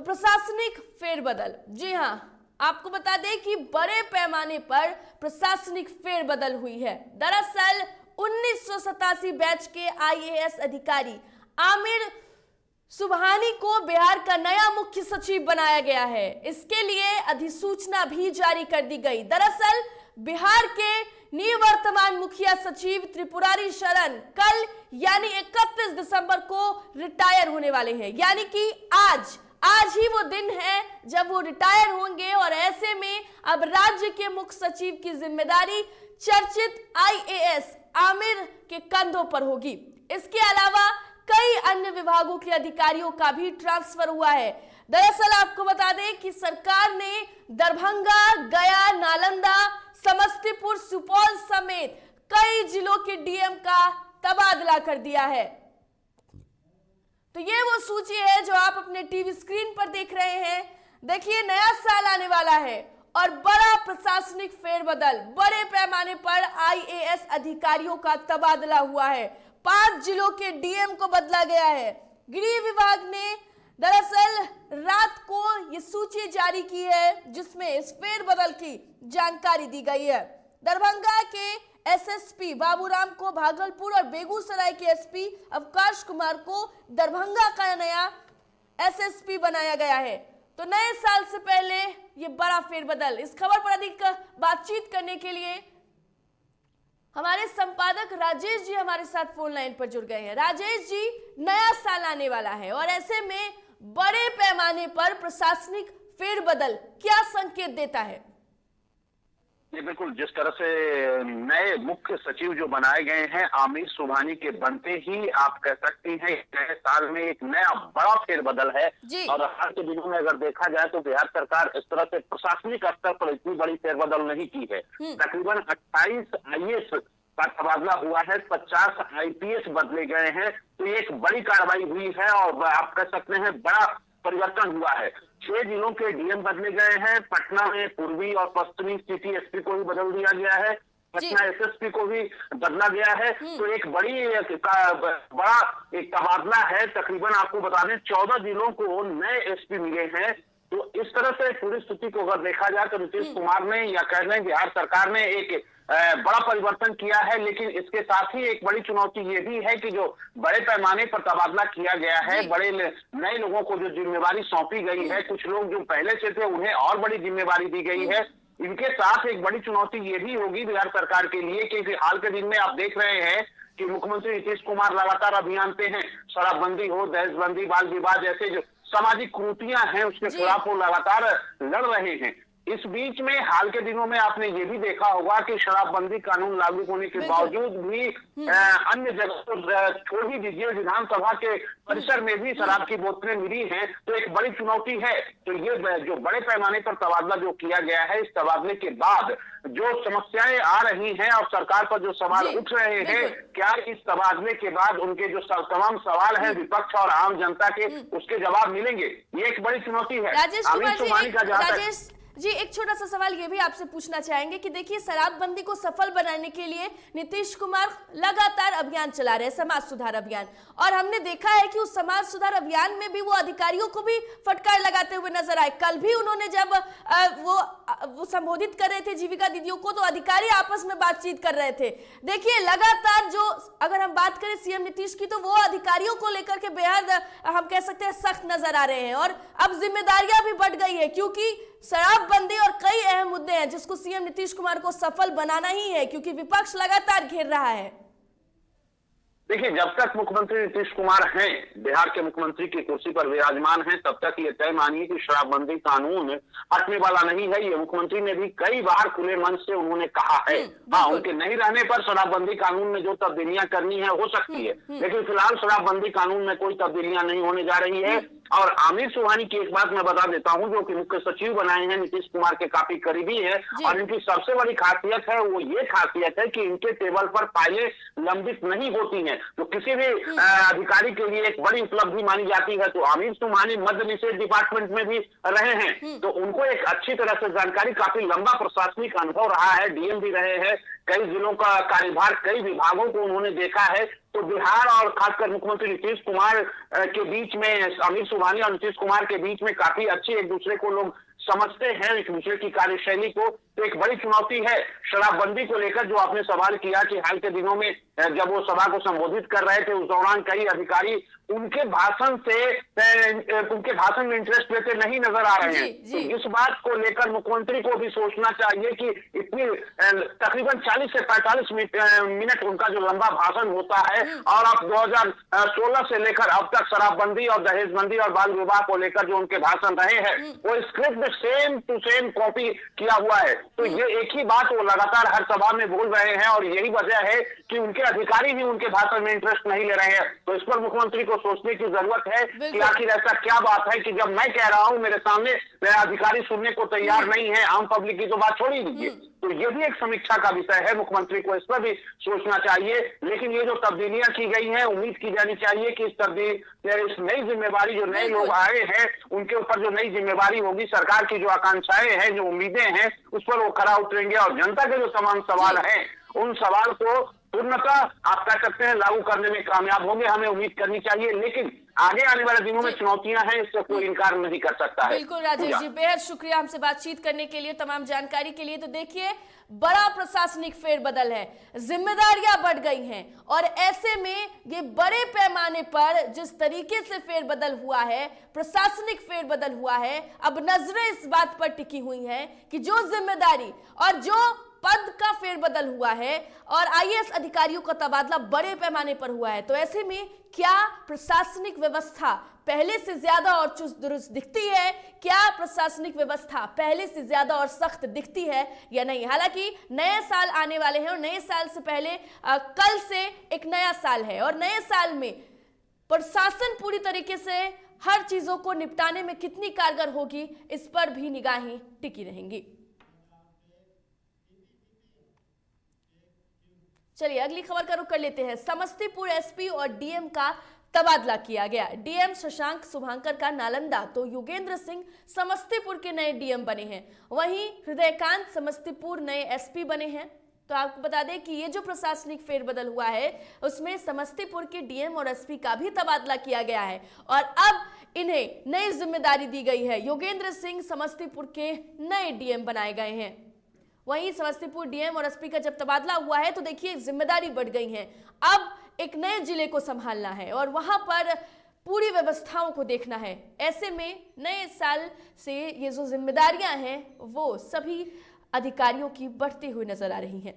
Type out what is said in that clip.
प्रशासनिक फेरबदल, जी हां, आपको बता दें कि बड़े पैमाने पर प्रशासनिक फेरबदल हुई है। दरअसल 1987 बैच के आईएएस अधिकारी आमिर सुबहानी को बिहार का नया मुख्य सचिव बनाया गया है। इसके लिए अधिसूचना भी जारी कर दी गई। दरअसल बिहार के निवर्तमान मुखिया सचिव त्रिपुरारी शरण कल यानी 31 दिसंबर को रिटायर होने वाले हैं, यानी कि आज ही वो दिन है जब वो रिटायर होंगे। और ऐसे में अब राज्य के मुख्य सचिव की जिम्मेदारी चर्चित आईएएस आमिर के कंधों पर होगी। इसके अलावा कई अन्य विभागों के अधिकारियों का भी ट्रांसफर हुआ है। दरअसल आपको बता दें कि सरकार ने दरभंगा, गया, नालंदा, समस्तीपुर, सुपौल समेत कई जिलों के डीएम का तबादला कर दिया है। तो ये वो सूची है जो आप अपने टीवी स्क्रीन पर देख रहे हैं। देखिए, नया साल आने वाला है और बड़ा प्रशासनिक फेरबदल, बड़े पैमाने पर आईएएस अधिकारियों का तबादला हुआ है। 5 जिलों के डीएम को बदला गया है। गृह विभाग ने दरअसल रात को ये सूची जारी की है जिसमें इस फेरबदल की जानकारी दी गई है। दरभंगा के एसएसपी बाबूराम को भागलपुर और बेगूसराय के एसपी अवकाश कुमार को दरभंगा का नया एसएसपी बनाया गया है। तो नए साल से पहले ये बड़ा फेरबदल। इस खबर पर अधिक बातचीत करने के लिए हमारे संपादक राजेश जी हमारे साथ फोन लाइन पर जुड़ गए हैं। राजेश जी, नया साल आने वाला है और ऐसे में बड़े पैमाने पर प्रशासनिक फेरबदल क्या संकेत देता है? ये बिल्कुल जिस तरह से नए मुख्य सचिव जो बनाए गए हैं आमिर सुबहानी के बनते ही आप कह सकती हैं नए साल में एक नया बड़ा फेरबदल है। और हाल के दिनों में अगर देखा जाए तो बिहार सरकार इस तरह से प्रशासनिक स्तर पर इतनी बड़ी फेरबदल नहीं की है। तकरीबन 28 आईएएस का तबादला हुआ है, 50 आईपीएस बदले गए हैं। तो ये एक बड़ी कार्रवाई हुई है और आप कह सकते हैं बड़ा परिवर्तन हुआ है। 6 जिलों के डीएम बदले गए हैं। पटना में पूर्वी और पश्चिमी सिटी एसपी को भी बदल दिया गया है। पटना एसएसपी को भी बदला गया है। तो एक बड़ा एक तबादला है। तकरीबन आपको बता दें 14 जिलों को नए एसपी मिले हैं। तो इस तरह से पूरी स्थिति को अगर देखा जाए तो नीतीश कुमार ने या कह लें बिहार सरकार ने एक बड़ा परिवर्तन किया है। लेकिन इसके साथ ही एक बड़ी चुनौती ये भी है कि जो बड़े पैमाने पर तबादला किया गया है, बड़े नए लोगों को जो जिम्मेवारी सौंपी गई है, कुछ लोग जो पहले से थे उन्हें और बड़ी जिम्मेवारी दी गई है। इनके साथ एक बड़ी चुनौती ये भी होगी बिहार सरकार के लिए कि हाल के दिन में आप देख रहे हैं कि मुख्यमंत्री नीतीश कुमार लगातार अभियान पे हैं। शराबबंदी हो, दहेजबंदी, बाल विवाह जैसे जो सामाजिक कुरीतियां हैं उसके खिलाफ वो लगातार लड़ रहे हैं। इस बीच में हाल के दिनों में आपने ये भी देखा होगा कि शराबबंदी कानून लागू होने के बावजूद भी अन्य जगह पर छोड़ ही दीजिए, विधानसभा के परिसर में भी शराब की बोतलें मिली हैं। तो एक बड़ी चुनौती है। तो ये जो बड़े पैमाने पर तबादला जो किया गया है, इस तबादले के बाद जो समस्याएं आ रही हैं और सरकार पर जो सवाल उठ रहे हैं, क्या इस तबादले के बाद उनके जो तमाम सवाल हैं विपक्ष और आम जनता के, उसके जवाब मिलेंगे? ये एक बड़ी चुनौती है। आमिर सुबहानी का जहां जी, एक छोटा सा सवाल ये भी आपसे पूछना चाहेंगे कि देखिए, शराबबंदी को सफल बनाने के लिए नीतीश कुमार लगातार अभियान चला रहे हैं, समाज सुधार अभियान, और हमने देखा है कि उस समाज सुधार अभियान में भी वो अधिकारियों को भी फटकार लगाते हुए नजर आए। कल भी उन्होंने जब वो संबोधित कर रहे थे जीविका दीदियों को, तो अधिकारी आपस में बातचीत कर रहे थे। देखिए, लगातार जो अगर हम बात करें सीएम नीतीश की, तो वो अधिकारियों को लेकर के बेहद हम कह सकते हैं सख्त नजर आ रहे हैं। और अब जिम्मेदारियां भी बढ़ गई है क्योंकि शराबबंदी और कई अहम मुद्दे हैं जिसको सीएम नीतीश कुमार को सफल बनाना ही है, क्योंकि विपक्ष लगातार घेर रहा है। देखिए, जब तक मुख्यमंत्री नीतीश कुमार हैं, बिहार के मुख्यमंत्री की कुर्सी पर विराजमान हैं, तब तक ये तय मानिए कि शराबबंदी कानून हटने वाला नहीं है। ये मुख्यमंत्री ने भी कई बार खुले मन से उन्होंने कहा है। हाँ, उनके नहीं रहने पर शराबबंदी कानून में जो तब्दीलियां करनी है हो सकती है, लेकिन फिलहाल शराबबंदी कानून में कोई तब्दीलियां नहीं होने जा रही है। और आमिर सुबहानी की एक बात मैं बता देता हूं, जो कि मुख्य सचिव बनाए हैं, नीतीश कुमार के काफी करीबी है। और इनकी सबसे बड़ी खासियत है, वो ये खासियत है कि इनके टेबल पर फाइलें लंबित नहीं होती हैं। जो किसी भी अधिकारी के लिए एक बड़ी उपलब्धि मानी जाती है। तो आमिर सुबहानी मद्य निषेध डिपार्टमेंट में भी रहे हैं, तो उनको एक अच्छी तरह से जानकारी, काफी लंबा प्रशासनिक अनुभव रहा है, डीएम भी रहे हैं, कई जिलों का कार्यभार, कई विभागों को उन्होंने देखा है। तो बिहार और खासकर मुख्यमंत्री नीतीश कुमार के बीच में, आमिर सुबहानी और नीतीश कुमार के बीच में काफी अच्छी एक दूसरे को लोग समझते हैं, एक दूसरे की कार्यशैली को। तो एक बड़ी चुनौती है शराबबंदी को लेकर, जो आपने सवाल किया कि हाल के दिनों में जब वो सभा को संबोधित कर रहे थे, उस दौरान कई अधिकारी उनके भाषण में इंटरेस्ट लेते नहीं नजर आ रहे हैं। तो इस बात को लेकर मुख्यमंत्री को भी सोचना चाहिए कि इतनी तकरीबन 40 से 45 मिनट उनका जो लंबा भाषण होता है, और आप 2016 से लेकर अब तक शराबबंदी और दहेजबंदी और बाल विवाह को लेकर जो उनके भाषण रहे हैं, वो script same to same copy किया हुआ है। तो ये एक ही बात वो लगातार हर सभा में बोल रहे हैं, और यही वजह है कि उनके अधिकारी भी उनके भाषण में इंटरेस्ट नहीं ले रहे हैं। तो इस पर मुख्यमंत्री को सोचने की जरूरत है कि आखिर ऐसा क्या बात है कि जब मैं कह रहा हूं, मेरे सामने अधिकारी सुनने को तैयार नहीं है, आम पब्लिक की तो बात छोड़ ही दीजिए। तो ये भी एक समीक्षा का विषय है, मुख्यमंत्री को इस पर भी सोचना चाहिए। लेकिन ये जो तब्दीलियां की गई हैं, उम्मीद की जानी चाहिए कि इस नई जिम्मेवारी, जो नए लोग आए हैं, उनके ऊपर जो नई जिम्मेवारी होगी, सरकार की जो आकांक्षाएं हैं, जो उम्मीदें हैं, उस पर वो खरा उतरेंगे, और जनता के जो तमाम सवाल हैं, उन सवाल को पूर्णतः आप कह सकते हैं लागू करने में कामयाब होंगे, हमें उम्मीद करनी चाहिए। लेकिन आगे आने वाले दिनों में चुनौतियां हैं, इससे कोई इनकार नहीं कर सकता है। बिल्कुल राजेश जी, बेहद शुक्रिया हमसे बातचीत करने के लिए, तमाम जानकारी के लिए। तो देखिए, बड़ा प्रशासनिक फेरबदल है, जिम्मेदारियां बढ़ गई हैं, और ऐसे में ये बड़े पैमाने पर जिस तरीके से फेरबदल हुआ है, प्रशासनिक फेरबदल हुआ है, अब नजरें इस बात पर टिकी हुई हैं कि जो जिम्मेदारी और जो पद का फेरबदल हुआ है और आईएएस अधिकारियों का तबादला बड़े पैमाने पर हुआ है, तो ऐसे में क्या प्रशासनिक व्यवस्था पहले से ज्यादा और चुस्त दुरुस्त दिखती है? क्या प्रशासनिक व्यवस्था पहले से ज्यादा और सख्त दिखती है या नहीं? हालांकि नए साल आने वाले हैं, और नए साल से पहले कल से एक नया साल है, और नए साल में प्रशासन पूरी तरीके से हर चीजों को निपटाने में कितनी कारगर होगी, इस पर भी निगाहें टिकी रहेंगी। चलिए अगली खबर का रुख कर लेते हैं। समस्तीपुर एसपी और डीएम का तबादला किया गया। डीएम शशांक शुभांकर का नालंदा, तो योगेंद्र सिंह समस्तीपुर के नए डीएम बने हैं। वहीं हृदयकांत समस्तीपुर नए एसपी बने हैं। तो आपको बता दें कि ये जो प्रशासनिक फेरबदल हुआ है, उसमें समस्तीपुर के डीएम और एसपी का भी तबादला किया गया है, और अब इन्हें नई जिम्मेदारी दी गई है। योगेंद्र सिंह समस्तीपुर के नए डीएम बनाए गए हैं। वहीं समस्तीपुर डीएम और एसपी का जब तबादला हुआ है, तो देखिए जिम्मेदारी बढ़ गई है। अब एक नए जिले को संभालना है और वहां पर पूरी व्यवस्थाओं को देखना है। ऐसे में नए साल से ये जो जिम्मेदारियां हैं, वो सभी अधिकारियों की बढ़ती हुई नजर आ रही हैं।